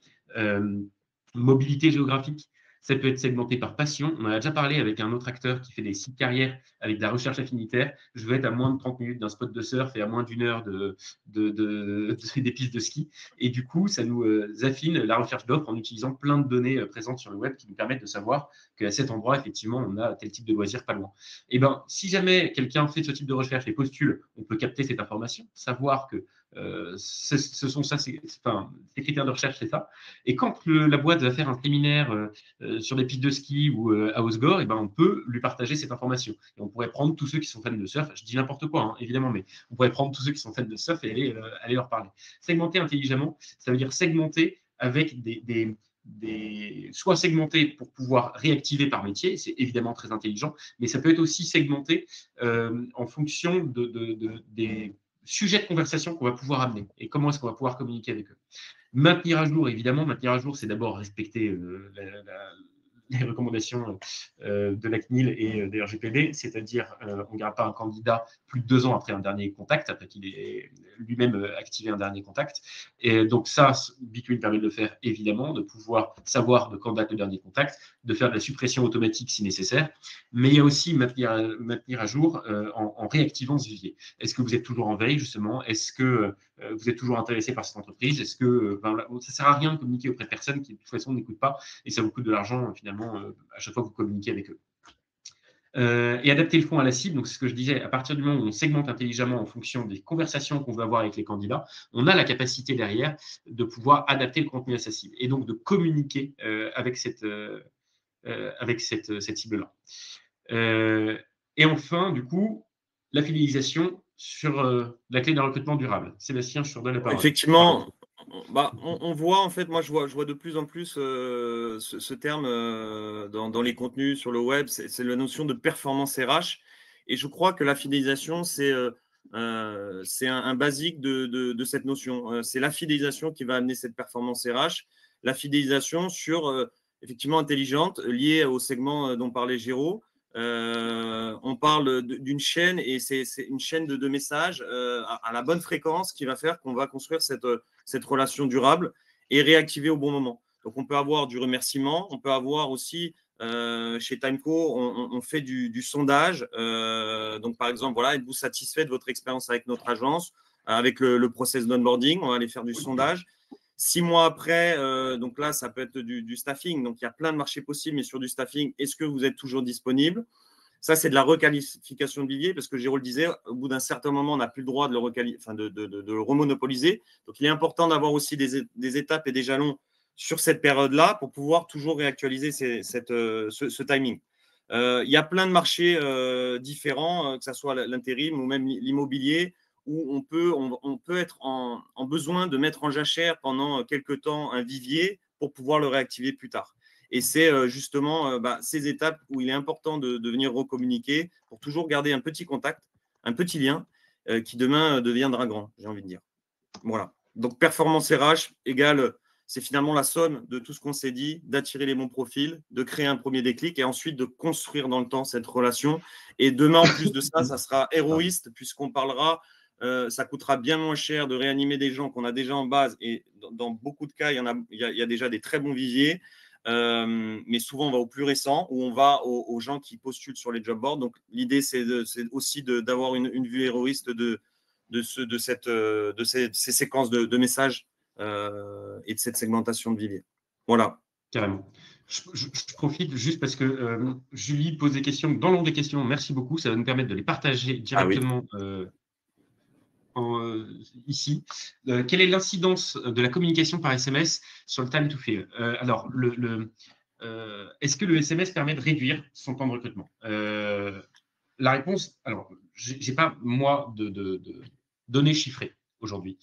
[SPEAKER 1] mobilité géographique. Ça peut être segmenté par passion. On en a déjà parlé avec un autre acteur qui fait des sites carrières avec de la recherche affinitaire. Je veux être à moins de 30 minutes d'un spot de surf et à moins d'une heure des pistes de ski. Et du coup, ça nous affine la recherche d'offres en utilisant plein de données présentes sur le web qui nous permettent de savoir qu'à cet endroit, effectivement, on a tel type de loisir pas loin. Et ben, si jamais quelqu'un fait ce type de recherche et postule, on peut capter cette information, savoir que ce sont ça, enfin, ces critères de recherche, c'est ça. Et quand la boîte va faire un séminaire sur des pistes de ski ou à Osgore, et ben, on peut lui partager cette information. Et on pourrait prendre tous ceux qui sont fans de surf, je dis n'importe quoi, hein, évidemment, mais on pourrait prendre tous ceux qui sont fans de surf et aller leur parler. Segmenter intelligemment, ça veut dire segmenter avec soit segmenter pour pouvoir réactiver par métier, c'est évidemment très intelligent, mais ça peut être aussi segmenté en fonction des sujets de conversation qu'on va pouvoir amener et comment est-ce qu'on va pouvoir communiquer avec eux. Maintenir à jour, évidemment. Maintenir à jour, c'est d'abord respecter les recommandations de la CNIL et des RGPD, c'est-à-dire on ne garde pas un candidat plus de 2 ans après un dernier contact, après qu'il ait lui-même activé un dernier contact. Et donc ça, Between permet de le faire évidemment, de pouvoir savoir de quand date le dernier contact, de faire de la suppression automatique si nécessaire, mais il y a aussi maintenir à jour en réactivant ce vivier. Est-ce que vous êtes toujours en veille justement? Est-ce que vous êtes toujours intéressé par cette entreprise? Est-ce que ça ne sert à rien de communiquer auprès de personnes qui de toute façon n'écoutent pas et ça vous coûte de l'argent finalement à chaque fois que vous communiquez avec eux. Et adapter le fond à la cible, donc c'est ce que je disais, à partir du moment où on segmente intelligemment en fonction des conversations qu'on veut avoir avec les candidats, on a la capacité derrière de pouvoir adapter le contenu à sa cible et donc de communiquer avec cette cible-là. Et enfin, du coup, la fidélisation sur la clé d'un recrutement durable. Sébastien, je te redonne la parole.
[SPEAKER 2] Effectivement, on voit, en fait, moi je vois de plus en plus ce terme dans les contenus sur le web, c'est la notion de performance RH. Et je crois que la fidélisation, c'est un basique de cette notion. C'est la fidélisation qui va amener cette performance RH. La fidélisation effectivement intelligente, liée au segment dont parlait Géraud. On parle d'une chaîne et c'est une chaîne de messages à la bonne fréquence qui va faire qu'on va construire cette relation durable et réactiver au bon moment. Donc, on peut avoir du remerciement, on peut avoir aussi chez Timeco, on fait du sondage. Donc, par exemple, voilà, êtes-vous satisfait de votre expérience avec notre agence, avec le process d'onboarding? On va aller faire du sondage. 6 mois après, donc là, ça peut être du staffing. Donc, il y a plein de marchés possibles, mais sur du staffing, est-ce que vous êtes toujours disponible? Ça, c'est de la requalification de vivier, parce que Géraud le disait, au bout d'un certain moment, on n'a plus le droit de le remonopoliser. Donc, il est important d'avoir aussi des étapes et des jalons sur cette période-là pour pouvoir toujours réactualiser ce timing. Il y a plein de marchés différents, que ce soit l'intérim ou même l'immobilier, où on peut être en besoin de mettre en jachère pendant quelques temps un vivier pour pouvoir le réactiver plus tard. Et c'est justement ces étapes où il est important de venir recommuniquer pour toujours garder un petit contact, un petit lien qui demain deviendra grand, j'ai envie de dire. Voilà. Donc, performance RH égale, c'est finalement la somme de tout ce qu'on s'est dit, d'attirer les bons profils, de créer un premier déclic et ensuite de construire dans le temps cette relation. Et demain, en plus de ça, ça sera héroïste puisqu'on parlera, ça coûtera bien moins cher de réanimer des gens qu'on a déjà en base. Et dans beaucoup de cas, il y a déjà des très bons viviers. Mais souvent, on va au plus récent ou on va aux gens qui postulent sur les job boards. Donc, l'idée, c'est aussi d'avoir une vue héroïste de ces séquences de messages et de cette segmentation de vivier. Voilà.
[SPEAKER 1] Carrément. Je profite juste parce que Julie pose des questions dans l'onglet des questions. Merci beaucoup. Ça va nous permettre de les partager directement ici. Quelle est l'incidence de la communication par SMS sur le time to fill? Alors, est-ce que le SMS permet de réduire son temps de recrutement? La réponse, alors, je n'ai pas, moi, de données chiffrées aujourd'hui.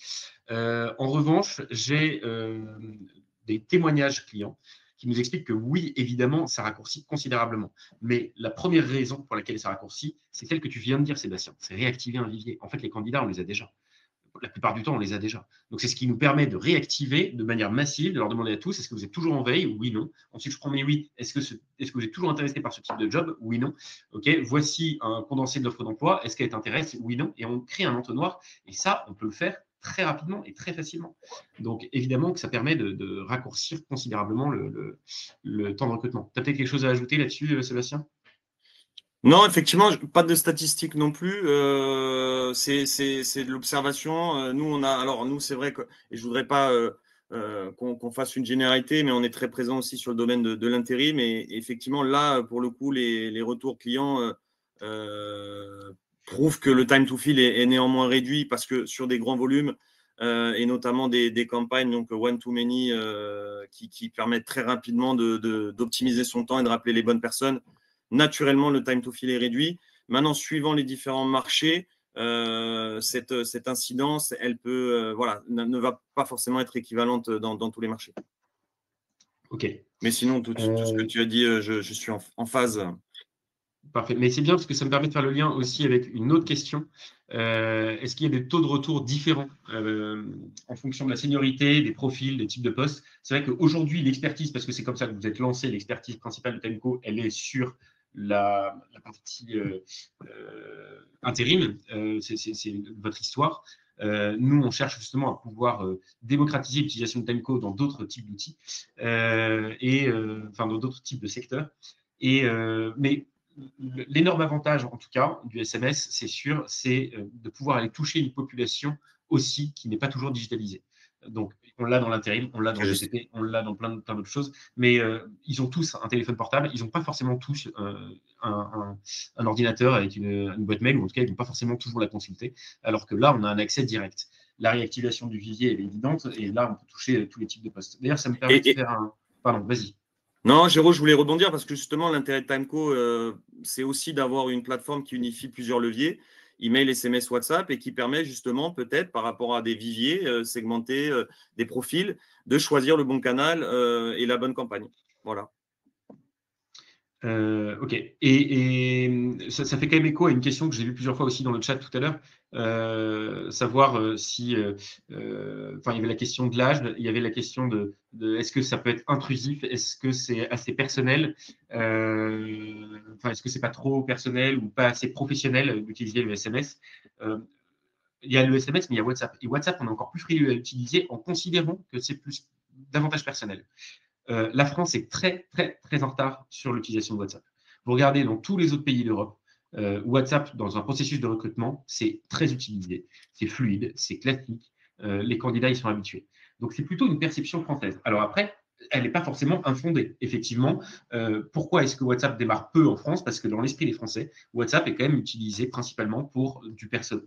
[SPEAKER 1] En revanche, j'ai des témoignages clients qui nous expliquent que oui, évidemment, ça raccourcit considérablement. Mais la première raison pour laquelle ça raccourcit, c'est celle que tu viens de dire, Sébastien. C'est réactiver un vivier. En fait, les candidats, on les a déjà. La plupart du temps, on les a déjà. Donc, c'est ce qui nous permet de réactiver de manière massive, de leur demander à tous, est-ce que vous êtes toujours en veille? Oui, non. Ensuite, je prends mes oui. Est-ce que vous êtes toujours intéressé par ce type de job? Oui, non. OK, voici un condensé de l'offre d'emploi. Est-ce qu'elle t'intéresse? Oui, non. Et on crée un entonnoir. Et ça, on peut le faire très rapidement et très facilement. Donc, évidemment que ça permet de raccourcir considérablement le temps de recrutement. Tu as peut-être quelque chose à ajouter là-dessus, Sébastien?
[SPEAKER 2] Non, effectivement, pas de statistiques non plus. C'est de l'observation. Nous, c'est vrai que, et je voudrais pas qu'on fasse une généralité, mais on est très présent aussi sur le domaine de l'intérim. Et effectivement, là, pour le coup, les retours clients prouvent que le time to fill est néanmoins réduit parce que sur des grands volumes et notamment des campagnes, donc one to many, qui permettent très rapidement d'optimiser son temps et de rappeler les bonnes personnes. Naturellement, le time to fill est réduit. Maintenant, suivant les différents marchés, cette incidence, elle peut, ne va pas forcément être équivalente dans tous les marchés.
[SPEAKER 1] OK.
[SPEAKER 2] Mais sinon, tout ce que tu as dit, je suis en phase.
[SPEAKER 1] Parfait. Mais c'est bien parce que ça me permet de faire le lien aussi avec une autre question. Est-ce qu'il y a des taux de retour différents en fonction de la seniorité, des profils, des types de postes? C'est vrai qu'aujourd'hui, l'expertise, parce que c'est comme ça que vous êtes lancé, l'expertise principale de Timeco, elle est sur la partie intérim. C'est votre histoire. Nous, on cherche justement à pouvoir démocratiser l'utilisation de Timeco dans d'autres types d'outils dans d'autres types de secteurs. Mais l'énorme avantage, en tout cas, du SMS, c'est sûr, c'est de pouvoir aller toucher une population aussi qui n'est pas toujours digitalisée. Donc, on l'a dans l'intérim, on l'a dans le GCP, on l'a dans plein d'autres choses, mais ils ont tous un téléphone portable, ils n'ont pas forcément tous un ordinateur avec une boîte mail, ou en tout cas, ils n'ont pas forcément toujours la consulter, alors que là, on a un accès direct. La réactivation du vivier est évidente, et là, on peut toucher tous les types de postes. D'ailleurs, ça me permet de faire un… Pardon, vas-y.
[SPEAKER 2] Non, Géraud, je voulais rebondir parce que justement, l'intérêt de Timeco, c'est aussi d'avoir une plateforme qui unifie plusieurs leviers, email, SMS, WhatsApp, et qui permet justement, peut-être, par rapport à des viviers segmentés, des profils, de choisir le bon canal et la bonne campagne. Voilà.
[SPEAKER 1] OK. Et ça fait quand même écho à une question que j'ai vue plusieurs fois aussi dans le chat tout à l'heure, savoir si, il y avait la question de l'âge, il y avait la question de est-ce que ça peut être intrusif, est-ce que c'est assez personnel, est-ce que c'est pas trop personnel ou pas assez professionnel d'utiliser le SMS. Il y a le SMS, mais il y a WhatsApp. Et WhatsApp, on est encore plus frileux à l'utiliser en considérant que c'est davantage personnel. La France est très, très, très en retard sur l'utilisation de WhatsApp. Vous regardez dans tous les autres pays d'Europe, WhatsApp, dans un processus de recrutement, c'est très utilisé, c'est fluide, c'est classique. Les candidats y sont habitués. Donc, c'est plutôt une perception française. Alors après, elle n'est pas forcément infondée, effectivement. Pourquoi est-ce que WhatsApp démarre peu en France? Parce que dans l'esprit des Français, WhatsApp est quand même utilisé principalement pour du perso.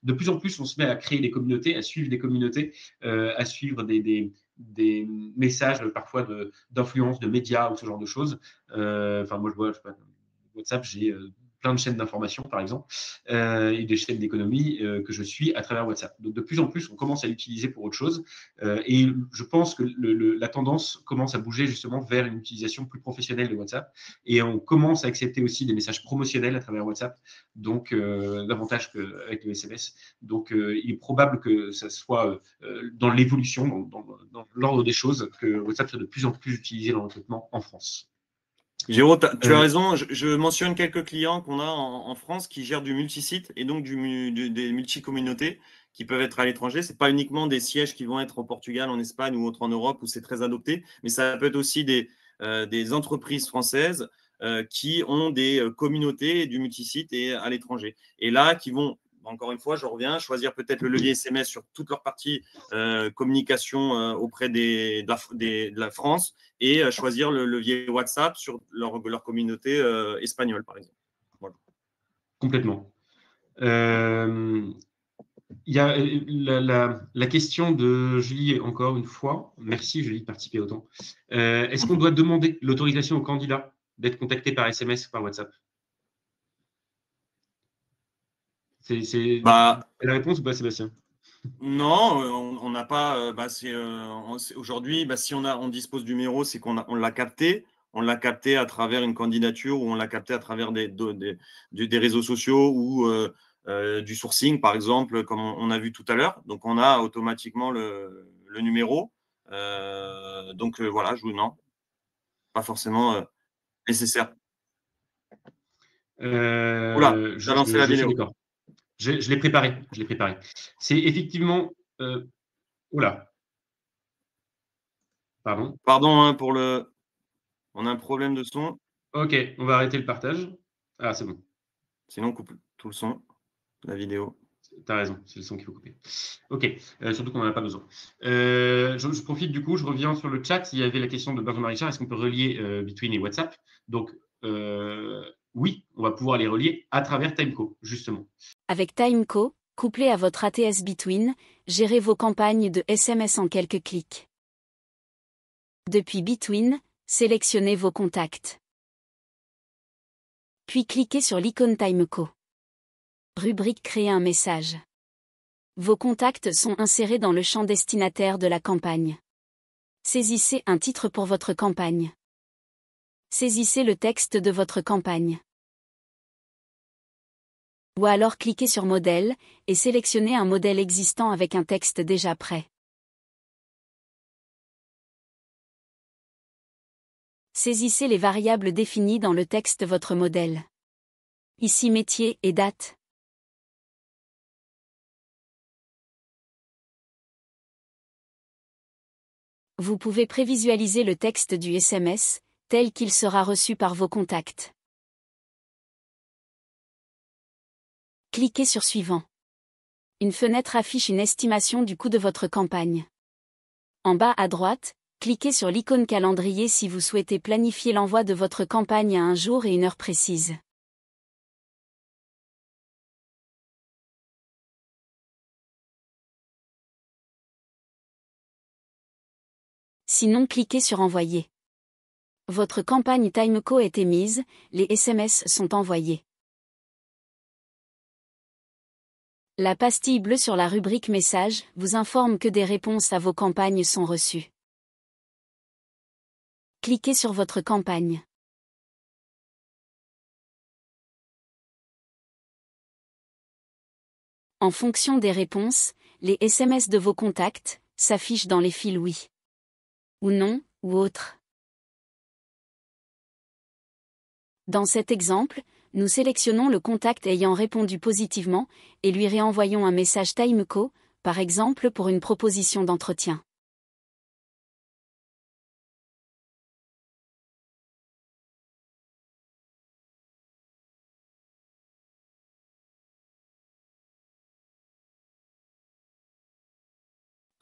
[SPEAKER 1] De plus en plus, on se met à créer des communautés, à suivre des communautés, à suivre des messages parfois d'influence de médias ou ce genre de choses. Enfin, moi, je vois, WhatsApp, j'ai plein de chaînes d'information, par exemple, et des chaînes d'économie que je suis à travers WhatsApp. Donc, de plus en plus, on commence à l'utiliser pour autre chose. Et je pense que la tendance commence à bouger justement vers une utilisation plus professionnelle de WhatsApp. Et on commence à accepter aussi des messages promotionnels à travers WhatsApp, donc davantage qu'avec le SMS. Donc, il est probable que ça soit dans l'évolution, dans l'ordre des choses, que WhatsApp soit de plus en plus utilisé dans le recrutement en France.
[SPEAKER 2] Géraud, tu as raison. Je mentionne quelques clients qu'on a en France qui gèrent du multisite et donc des multi-communautés qui peuvent être à l'étranger. Ce n'est pas uniquement des sièges qui vont être au Portugal, en Espagne ou autre en Europe où c'est très adopté, mais ça peut être aussi des entreprises françaises qui ont des communautés et du multisite et à l'étranger. Et là, qui vont, encore une fois, je reviens, choisir peut-être le levier SMS sur toute leur partie communication auprès de la France et choisir le levier WhatsApp sur leur communauté espagnole, par exemple. Voilà.
[SPEAKER 1] Complètement. Il y a la question de Julie, encore une fois. Merci Julie de participer autant. Est-ce qu'on doit demander l'autorisation au candidat d'être contacté par SMS ou par WhatsApp? C'est
[SPEAKER 2] Bah,
[SPEAKER 1] la réponse ou pas, Sébastien?
[SPEAKER 2] non, on n'a pas. Aujourd'hui, si on dispose du numéro, c'est on l'a capté. On l'a capté à travers une candidature ou on l'a capté à travers des réseaux sociaux ou du sourcing, par exemple, comme on a vu tout à l'heure. Donc, on a automatiquement le numéro. Voilà, non, pas forcément nécessaire. Oula, tu as lancé la
[SPEAKER 1] Je suis
[SPEAKER 2] vidéo.
[SPEAKER 1] d'accord. Je l'ai préparé. Je l'ai préparé. C'est effectivement. Oula, pardon.
[SPEAKER 2] Pardon hein, on a un problème de son.
[SPEAKER 1] Ok, on va arrêter le partage. Ah, c'est bon.
[SPEAKER 2] Sinon, on coupe tout le son, la vidéo.
[SPEAKER 1] Tu as raison, c'est le son qu'il faut couper. Ok, surtout qu'on n'en a pas besoin. Je profite du coup, je reviens sur le chat. Il y avait la question de Benjamin Richard, est-ce qu'on peut relier Between et WhatsApp? Donc, oui, on va pouvoir les relier à travers Timeco, justement.
[SPEAKER 3] Avec Timeco, couplé à votre ATS Between, gérez vos campagnes de SMS en quelques clics. Depuis Between, sélectionnez vos contacts. Puis cliquez sur l'icône Timeco. Rubrique Créer un message. Vos contacts sont insérés dans le champ destinataire de la campagne. Saisissez un titre pour votre campagne. Saisissez le texte de votre campagne. Ou alors cliquez sur Modèle et sélectionnez un modèle existant avec un texte déjà prêt. Saisissez les variables définies dans le texte de votre modèle. Ici métier et date. Vous pouvez prévisualiser le texte du SMS, tel qu'il sera reçu par vos contacts. Cliquez sur Suivant. Une fenêtre affiche une estimation du coût de votre campagne. En bas à droite, cliquez sur l'icône calendrier si vous souhaitez planifier l'envoi de votre campagne à un jour et une heure précise. Sinon, cliquez sur Envoyer. Votre campagne Timeco est émise, les SMS sont envoyés. La pastille bleue sur la rubrique Messages vous informe que des réponses à vos campagnes sont reçues. Cliquez sur votre campagne. En fonction des réponses, les SMS de vos contacts s'affichent dans les fils oui ou non, ou autre. Dans cet exemple, nous sélectionnons le contact ayant répondu positivement et lui réenvoyons un message Timeco, par exemple pour une proposition d'entretien.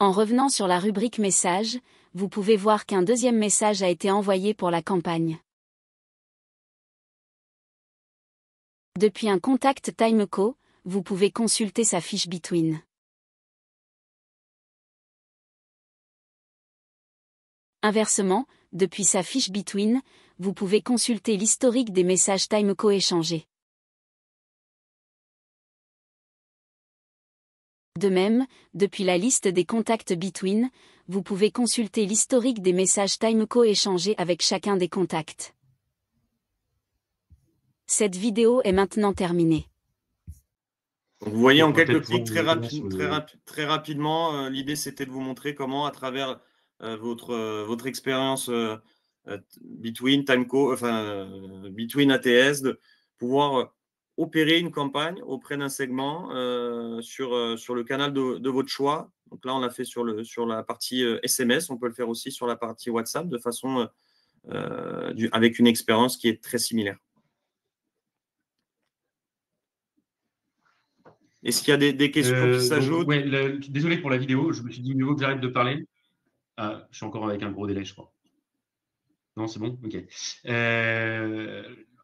[SPEAKER 3] En revenant sur la rubrique message, vous pouvez voir qu'un deuxième message a été envoyé pour la campagne. Depuis un contact Timeco, vous pouvez consulter sa fiche Between. Inversement, depuis sa fiche Between, vous pouvez consulter l'historique des messages Timeco échangés. De même, depuis la liste des contacts Between, vous pouvez consulter l'historique des messages Timeco échangés avec chacun des contacts. Cette vidéo est maintenant terminée.
[SPEAKER 2] Donc, vous voyez en
[SPEAKER 1] On va
[SPEAKER 2] quelques
[SPEAKER 1] peut-être
[SPEAKER 2] clics,
[SPEAKER 1] voir
[SPEAKER 2] très rapidement, l'idée c'était de vous montrer comment, à travers votre expérience Between Timeco, Between ATS, de pouvoir opérer une campagne auprès d'un segment sur le canal de votre choix. Donc là, on l'a fait sur la partie SMS, on peut le faire aussi sur la partie WhatsApp de façon avec une expérience qui est très similaire. Est-ce qu'il y a des questions qui s'ajoutent?
[SPEAKER 1] Désolé pour la vidéo, je me suis dit il faut que j'arrête de parler. Ah, je suis encore avec un gros délai, je crois. Non, c'est bon? Ok.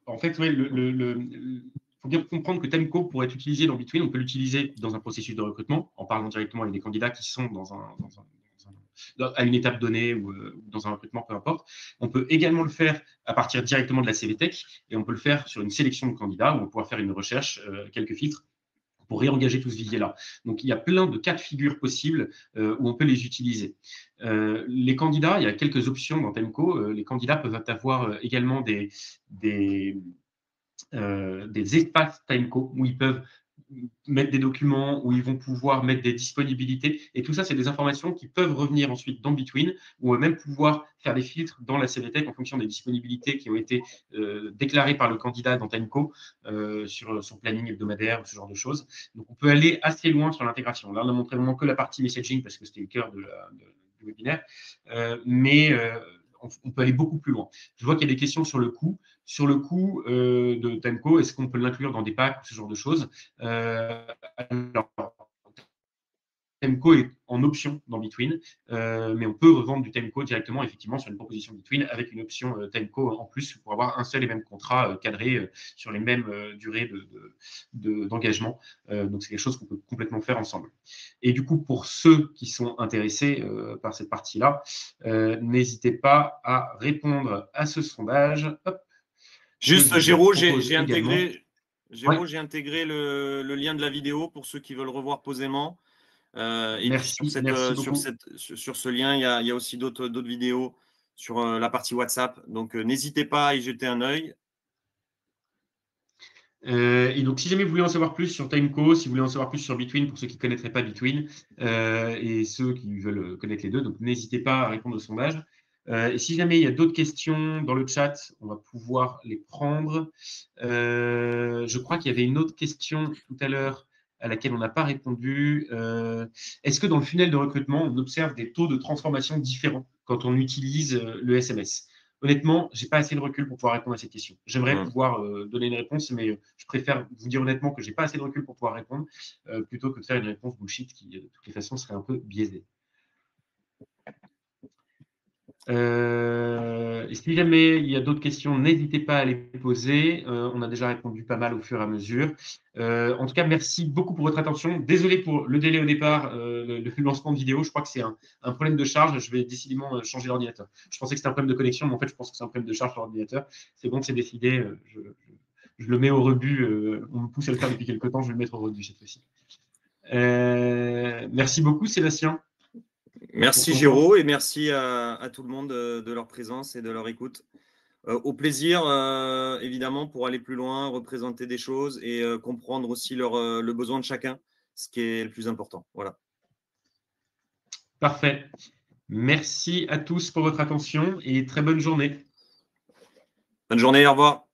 [SPEAKER 1] En fait, il faut bien comprendre que Timeco, pour être utilisé dans Between, on peut l'utiliser dans un processus de recrutement, en parlant directement avec des candidats qui sont à une étape donnée ou dans un recrutement, peu importe. On peut également le faire à partir directement de la CVTech et on peut le faire sur une sélection de candidats où on va pouvoir faire une recherche, quelques filtres pour réengager tout ce vivier-là. Donc, il y a plein de cas de figure possibles où on peut les utiliser. Les candidats, il y a quelques options dans Timeco. Les candidats peuvent avoir également des espaces Timeco où ils peuvent mettre des documents, où ils vont pouvoir mettre des disponibilités. Et tout ça, c'est des informations qui peuvent revenir ensuite dans Between, ou même pouvoir faire des filtres dans la CVTech en fonction des disponibilités qui ont été déclarées par le candidat dans Timeco sur son planning hebdomadaire, ce genre de choses. Donc, on peut aller assez loin sur l'intégration. Là, on a montré vraiment que la partie messaging parce que c'était le cœur du webinaire. Mais on peut aller beaucoup plus loin. Je vois qu'il y a des questions sur le coût. Sur le coût de Timeco, est-ce qu'on peut l'inclure dans des packs ou ce genre de choses? Alors, Timeco est en option dans Between, mais on peut revendre du Timeco directement, effectivement, sur une proposition Between avec une option Timeco en plus pour avoir un seul et même contrat cadré sur les mêmes durées d'engagement. Donc, c'est quelque chose qu'on peut complètement faire ensemble. Et du coup, pour ceux qui sont intéressés par cette partie-là, n'hésitez pas à répondre à ce sondage. Hop.
[SPEAKER 2] Juste, Géraud, j'ai intégré le lien de la vidéo pour ceux qui veulent revoir posément. Et puis sur ce lien, il y a aussi d'autres vidéos sur la partie WhatsApp. Donc, n'hésitez pas à y jeter un œil.
[SPEAKER 1] Et donc, si jamais vous voulez en savoir plus sur Timeco, si vous voulez en savoir plus sur Between, pour ceux qui ne connaîtraient pas Between, et ceux qui veulent connaître les deux, donc n'hésitez pas à répondre au sondage. Et si jamais il y a d'autres questions dans le chat, on va pouvoir les prendre. Je crois qu'il y avait une autre question tout à l'heure à laquelle on n'a pas répondu. Est-ce que dans le funnel de recrutement, on observe des taux de transformation différents quand on utilise le SMS? Honnêtement, je n'ai pas assez de recul pour pouvoir répondre à cette question. J'aimerais pouvoir donner une réponse, mais je préfère vous dire honnêtement que je n'ai pas assez de recul pour pouvoir répondre, plutôt que de faire une réponse bullshit qui, de toutes les façons, serait un peu biaisée. Si jamais il y a d'autres questions, n'hésitez pas à les poser. On a déjà répondu pas mal au fur et à mesure. En tout cas, merci beaucoup pour votre attention. Désolé pour le délai au départ, le lancement de vidéo. Je crois que c'est un problème de charge. Je vais décidément changer l'ordinateur. Je pensais que c'était un problème de connexion, mais en fait, je pense que c'est un problème de charge sur l'ordinateur. C'est bon, c'est décidé. Je le mets au rebut. On me pousse à le faire depuis quelques temps. Je vais le mettre au rebut cette fois-ci. Merci beaucoup, Sébastien.
[SPEAKER 2] Merci Géraud et merci à tout le monde de leur présence et de leur écoute. Au plaisir, évidemment, pour aller plus loin, représenter des choses et comprendre aussi le besoin de chacun, ce qui est le plus important. Voilà.
[SPEAKER 1] Parfait. Merci à tous pour votre attention et très bonne journée.
[SPEAKER 2] Bonne journée, au revoir.